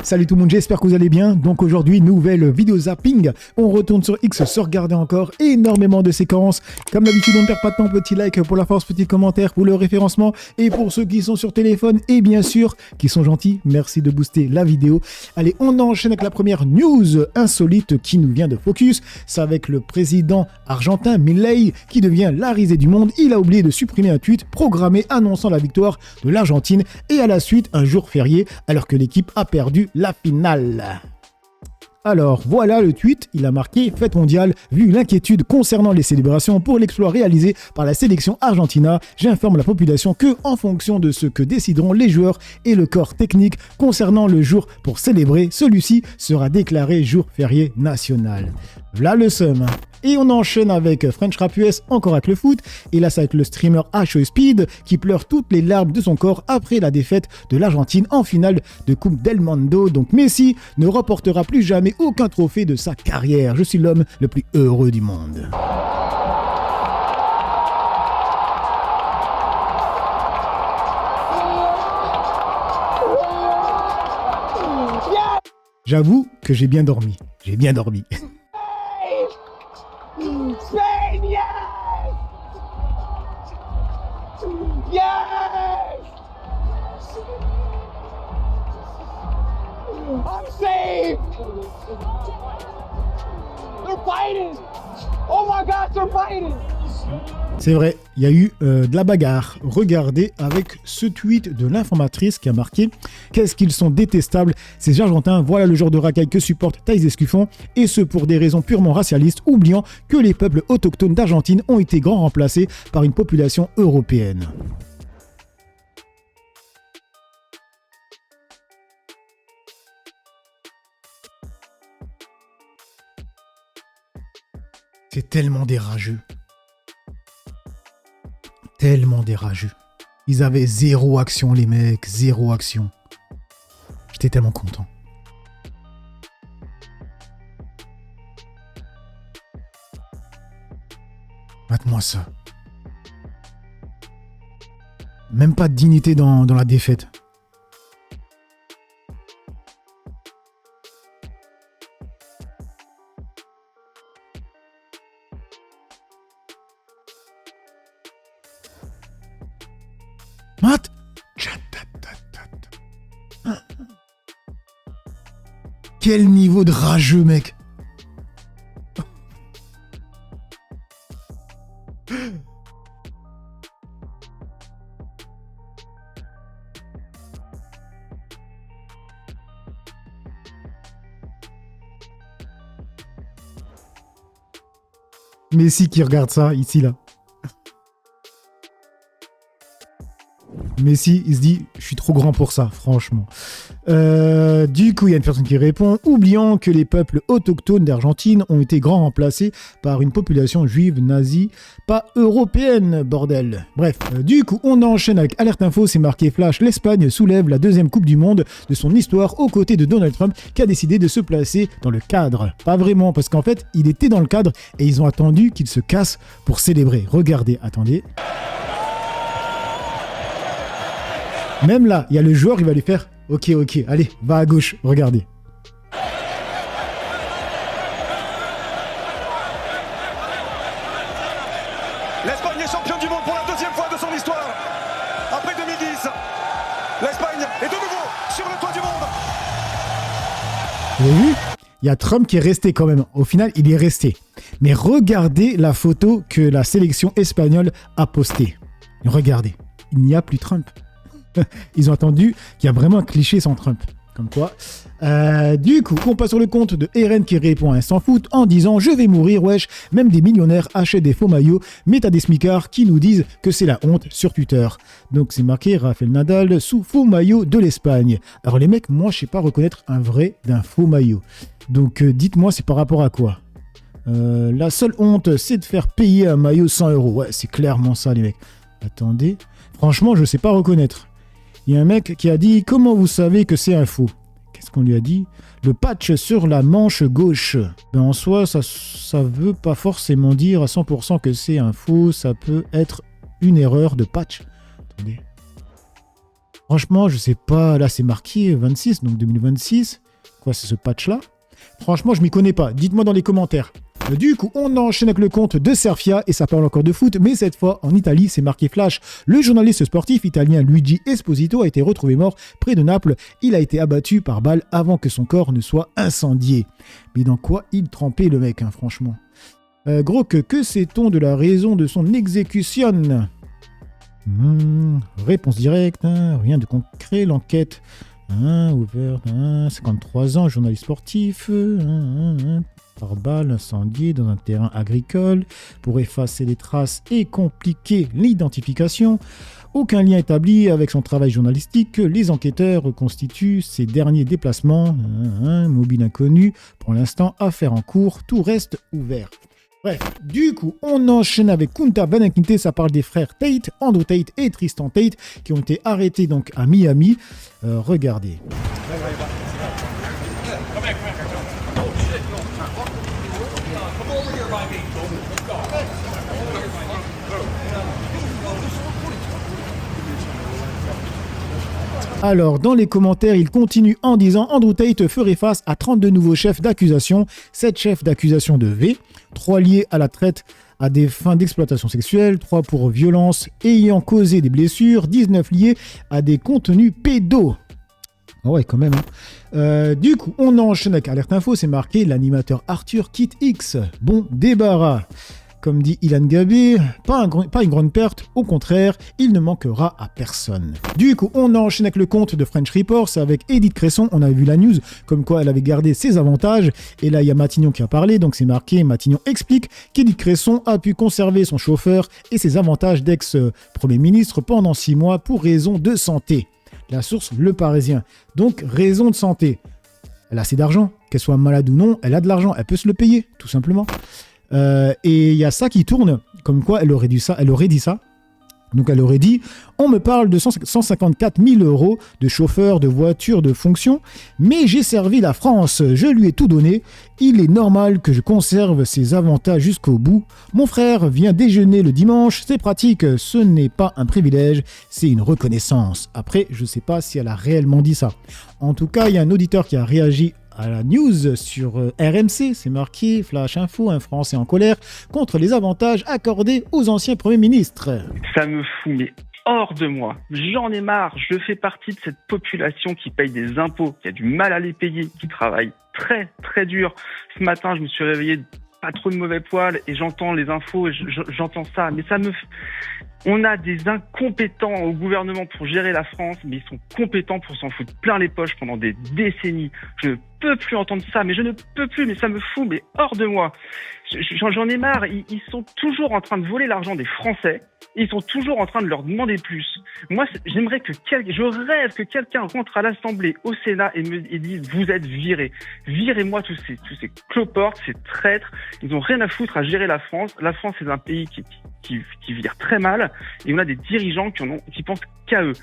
Salut tout le monde, j'espère que vous allez bien. Donc aujourd'hui, nouvelle vidéo zapping. On retourne sur X, se regarder encore énormément de séquences. Comme d'habitude, on ne perd pas de temps, petit like pour la force, petit commentaire pour le référencement. Et pour ceux qui sont sur téléphone et bien sûr, qui sont gentils, merci de booster la vidéo. Allez, on enchaîne avec la première news insolite qui nous vient de Focus. C'est avec le président argentin Milei qui devient la risée du monde. Il a oublié de supprimer un tweet programmé annonçant la victoire de l'Argentine et à la suite un jour férié alors que l'équipe a perdu la finale. Alors voilà le tweet, il a marqué « Fête mondiale, vu l'inquiétude concernant les célébrations pour l'exploit réalisé par la sélection Argentina, j'informe la population que, en fonction de ce que décideront les joueurs et le corps technique concernant le jour pour célébrer, celui-ci sera déclaré jour férié national. » Voilà le seum. Et on enchaîne avec French Rap US, encore avec le foot. Et là, c'est avec le streamer HO Speed qui pleure toutes les larmes de son corps après la défaite de l'Argentine en finale de Coupe del Mundo. Donc Messi ne remportera plus jamais aucun trophée de sa carrière. Je suis l'homme le plus heureux du monde. J'avoue que j'ai bien dormi. J'ai bien dormi. Spain, yes! Yes! I'm safe! They're fighting! Oh my gosh, they're fighting! C'est vrai, il y a eu de la bagarre. Regardez avec ce tweet de l'informatrice qui a marqué « Qu'est-ce qu'ils sont détestables, ces Argentins, voilà le genre de racaille que supporte Thaïs Escuffon, et ce pour des raisons purement racialistes, oubliant que les peuples autochtones d'Argentine ont été grand remplacés par une population européenne. » C'est tellement des rageux. Tellement des rageux. Ils avaient zéro action, les mecs, zéro action. J'étais tellement content. Mate-moi ça. Même pas de dignité dans la défaite. Matt. Quel niveau de rageux, mec. Messi qui regarde ça, ici, là. Messi, il se dit, je suis trop grand pour ça, franchement. Du coup, il y a une personne qui répond, oubliant que les peuples autochtones d'Argentine ont été grand remplacés par une population juive nazie, pas européenne, bordel. Bref, du coup, on enchaîne avec Alerte Info, c'est marqué Flash, l'Espagne soulève la deuxième Coupe du Monde de son histoire aux côtés de Donald Trump qui a décidé de se placer dans le cadre. Pas vraiment, parce qu'en fait, il était dans le cadre et ils ont attendu qu'il se casse pour célébrer. Regardez, attendez. Même là, il y a le joueur, il va lui faire « Ok, allez, va à gauche, regardez. » L'Espagne est championne du monde pour la deuxième fois de son histoire. Après 2010, l'Espagne est de nouveau sur le toit du monde. Vous avez vu ? Il y a Trump qui est resté quand même. Au final, il est resté. Mais regardez la photo que la sélection espagnole a postée. Regardez, il n'y a plus Trump. Ils ont attendu qu'il y a vraiment un cliché sans Trump. Comme quoi. Du coup, on passe sur le compte de Eren qui répond à un sans foot en disant « Je vais mourir, wesh, même des millionnaires achètent des faux maillots, mais t'as des smicards qui nous disent que c'est la honte sur Twitter. » Donc c'est marqué Rafael Nadal sous faux maillot de l'Espagne. Alors les mecs, moi je sais pas reconnaître un vrai d'un faux maillot. Donc dites-moi, c'est par rapport à quoi ? La seule honte, c'est de faire payer un maillot 100 €. Ouais, c'est clairement ça les mecs. Attendez, franchement, je sais pas reconnaître. Il y a un mec qui a dit « Comment vous savez que c'est un faux ?» Qu'est-ce qu'on lui a dit ? Le patch sur la manche gauche. Ben en soi, ça veut pas forcément dire à 100% que c'est un faux. Ça peut être une erreur de patch. Attendez. Franchement, je sais pas, là c'est marqué 26, donc 2026. Quoi, c'est ce patch-là? Franchement, je m'y connais pas. Dites-moi dans les commentaires. Du coup, on enchaîne avec le compte de Serfia et ça parle encore de foot, mais cette fois en Italie, c'est marqué flash. Le journaliste sportif italien Luigi Esposito a été retrouvé mort près de Naples. Il a été abattu par balle avant que son corps ne soit incendié. Mais dans quoi il trempait le mec, hein, franchement. Gros que sait-on de la raison de son exécution? Réponse directe, hein, rien de concret, l'enquête. Ouvert, 53 ans, journaliste sportif, par balle incendié dans un terrain agricole pour effacer les traces et compliquer l'identification. Aucun lien établi avec son travail journalistique. Les enquêteurs reconstituent ses derniers déplacements. Mobile inconnu. Pour l'instant, affaire en cours. Tout reste ouvert. Bref, du coup, on enchaîne avec Kunta Vanakinte. Ça parle des frères Tate, Andrew Tate et Tristan Tate qui ont été arrêtés donc à Miami. Regardez. Alors, dans les commentaires, il continue en disant « Andrew Tate ferait face à 32 nouveaux chefs d'accusation, 7 chefs d'accusation de V, 3 liés à la traite à des fins d'exploitation sexuelle, 3 pour violence ayant causé des blessures, 19 liés à des contenus pédos. » Oh ouais, quand même. Hein. Du coup, on enchaîne avec Alerte Info, c'est marqué « L'animateur Arthur quitte X. Bon débarras ». Comme dit Ilan Gabé, pas une grande perte, au contraire, il ne manquera à personne. Du coup, on enchaîne avec le compte de French Reports avec Edith Cresson. On avait vu la news comme quoi elle avait gardé ses avantages. Et là, il y a Matignon qui a parlé, donc c'est marqué. Matignon explique qu'Edith Cresson a pu conserver son chauffeur et ses avantages d'ex-premier ministre pendant 6 mois pour raison de santé. La source, Le Parisien. Donc, raison de santé. Elle a assez d'argent, qu'elle soit malade ou non, elle a de l'argent, elle peut se le payer, tout simplement. Et il y a ça qui tourne, comme quoi elle aurait dit ça. Donc elle aurait dit « On me parle de 154 000 € de chauffeur, de voiture, de fonction, mais j'ai servi la France, je lui ai tout donné. Il est normal que je conserve ces avantages jusqu'au bout. Mon frère vient déjeuner le dimanche, c'est pratique, ce n'est pas un privilège, c'est une reconnaissance. » Après, je ne sais pas si elle a réellement dit ça. En tout cas, il y a un auditeur qui a réagi à la news sur RMC, c'est marqué Flash Info, un Français en colère contre les avantages accordés aux anciens premiers ministres. Ça me fout mais hors de moi. J'en ai marre. Je fais partie de cette population qui paye des impôts, qui a du mal à les payer, qui travaille très très dur. Ce matin, je me suis réveillé pas trop de mauvais poil et j'entends les infos et j'entends ça. Mais ça me... On a des incompétents au gouvernement pour gérer la France, mais ils sont compétents pour s'en foutre plein les poches pendant des décennies. Je ne peux plus entendre ça, mais je ne peux plus, mais ça me fout, mais hors de moi. J'en ai marre, ils sont toujours en train de voler l'argent des Français, ils sont toujours en train de leur demander plus. Moi, j'aimerais je rêve que quelqu'un rentre à l'Assemblée, au Sénat et dise « Vous êtes virés. Virez-moi tous ces cloportes, ces traîtres. Ils ont rien à foutre à gérer la France. La France, c'est un pays qui vire très mal et on a des dirigeants qui pensent qu'à eux.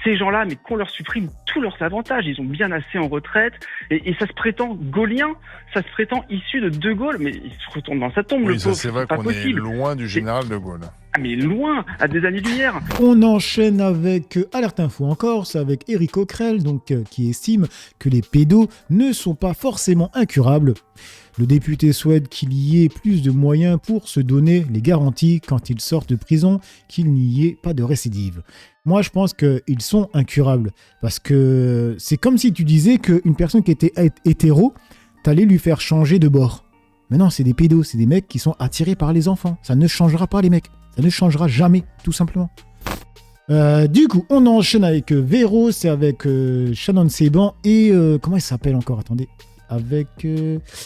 Ces gens-là, mais qu'on leur supprime tous leurs avantages. Ils ont bien assez en retraite et ça se prétend gaullien, ça se prétend issu de Gaulle, mais il se retourne dans sa tombe, oui, le ça pauvre. c'est vrai pas qu'on possible. est loin du général de Gaulle. Ah mais loin, à des années-lumière. On enchaîne avec Alerte Info encore, c'est avec Éric Coquerel, donc, qui estime que les pédos ne sont pas forcément incurables. Le député souhaite qu'il y ait plus de moyens pour se donner les garanties quand ils sortent de prison, qu'il n'y ait pas de récidive. Moi, je pense qu'ils sont incurables, parce que c'est comme si tu disais qu'une personne qui était hétéro, t'allais lui faire changer de bord. Mais non, c'est des pédos, c'est des mecs qui sont attirés par les enfants. Ça ne changera pas, les mecs. Ça ne changera jamais, tout simplement. Du coup, on enchaîne avec Véro, c'est avec Shannon Seban et... comment il s'appelle encore? Attendez. Avec...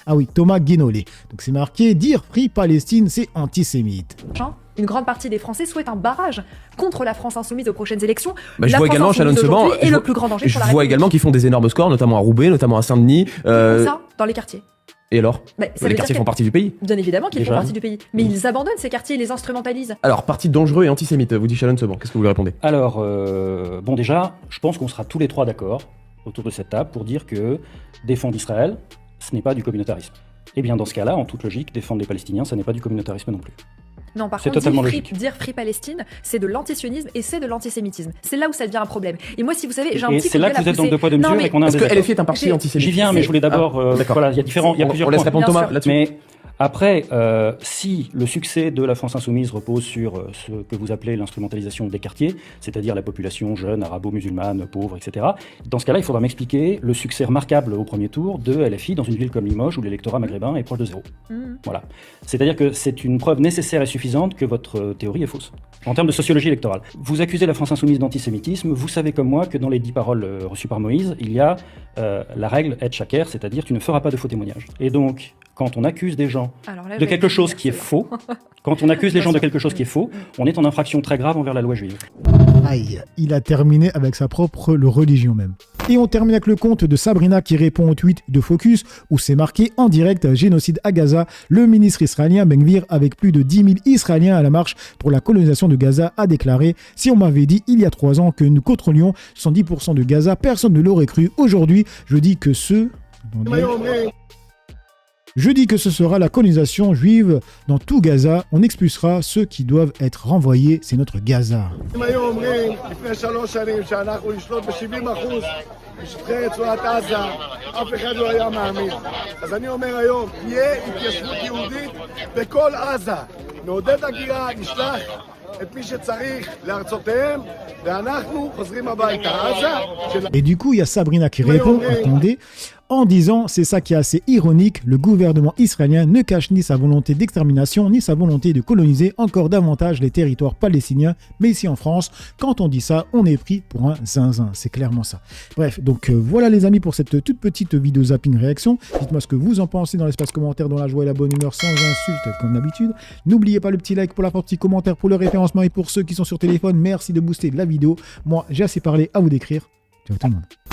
Ah oui, Thomas Guénolé. Donc c'est marqué « Dire Free Palestine, c'est antisémite ». Une grande partie des Français souhaitent un barrage contre la France insoumise aux prochaines élections. Je vois également Shannon Seban est le plus grand danger pour la Je vois République. également qu'ils font des énormes scores, notamment à Roubaix, notamment à Saint-Denis. Ça, dans les quartiers. Et alors les quartiers font partie du pays. Bien évidemment qu'ils font Déjà. partie du pays. Mais ils abandonnent ces quartiers et les instrumentalisent. Alors, parti dangereux et antisémite, vous dit Shannon Seban. Qu'est-ce que vous lui répondez? Alors, bon déjà, je pense qu'on sera tous les trois d'accord autour de cette table pour dire que défendre Israël, ce n'est pas du communautarisme. Et bien dans ce cas-là, en toute logique, défendre les Palestiniens, ça n'est pas du communautarisme non plus. Non, par C'est contre, totalement dire Free Palestine, c'est de l'antisionisme et c'est de l'antisémitisme. C'est là où ça devient un problème. Et moi, si vous savez, j'ai un Et petit c'est là que vous êtes dans le deux poids deux mesures et qu'on a un Parce que désaccord. LFI est un parti antisémite. J'y viens, mais je voulais d'abord... d'accord. Voilà, il y a plusieurs On laisse points. répondre Bien Thomas sûr. là-dessus. Mais après, si le succès de la France insoumise repose sur ce que vous appelez l'instrumentalisation des quartiers, c'est-à-dire la population jeune, arabo-musulmane, pauvre, etc., dans ce cas-là, il faudra m'expliquer le succès remarquable au premier tour de LFI dans une ville comme Limoges où l'électorat maghrébin est proche de zéro. Voilà. C'est-à-dire que c'est une preuve nécessaire et suffisante que votre théorie est fausse. En termes de sociologie électorale. Vous accusez la France insoumise d'antisémitisme, vous savez comme moi que dans les 10 paroles reçues par Moïse, il y a la règle et shaker, c'est-à-dire tu ne feras pas de faux témoignages. Et donc, quand on accuse des gens de quelque chose qui est faux, quand on accuse les gens de quelque chose qui est faux, on est en infraction très grave envers la loi juive. Aïe, il a terminé avec sa propre religion même. Et on termine avec le compte de Sabrina qui répond au tweet de Focus où c'est marqué en direct génocide à Gaza. Le ministre israélien Ben Gvir, avec plus de 10 000 Israéliens à la marche pour la colonisation de Gaza, a déclaré « Si on m'avait dit il y a 3 ans que nous contrôlions 110% de Gaza, personne ne l'aurait cru. Aujourd'hui, je dis que ce sera la colonisation juive dans tout Gaza. On expulsera ceux qui doivent être renvoyés. C'est notre Gaza. » בשטחי רצועת עזה, אף אחד לא היה מאמין. אז אני אומר היום, תהיה התיישבות יהודית בכל עזה. נעודד הגירה, נשלח את מי שצריך לארצותיהם, ואנחנו חוזרים הביתה. עזה... Et du coup, il y a Sabrina qui répond, attendez, en disant, c'est ça qui est assez ironique, le gouvernement israélien ne cache ni sa volonté d'extermination, ni sa volonté de coloniser encore davantage les territoires palestiniens, mais ici en France, quand on dit ça, on est pris pour un zinzin, c'est clairement ça. Bref, donc voilà les amis pour cette toute petite vidéo zapping réaction, dites-moi ce que vous en pensez dans l'espace commentaire, dans la joie et la bonne humeur, sans insulte comme d'habitude. N'oubliez pas le petit like pour la partie commentaire, pour le référencement, et pour ceux qui sont sur téléphone, merci de booster la vidéo. Moi, j'ai assez parlé, à vous d'écrire. Ciao tout le monde.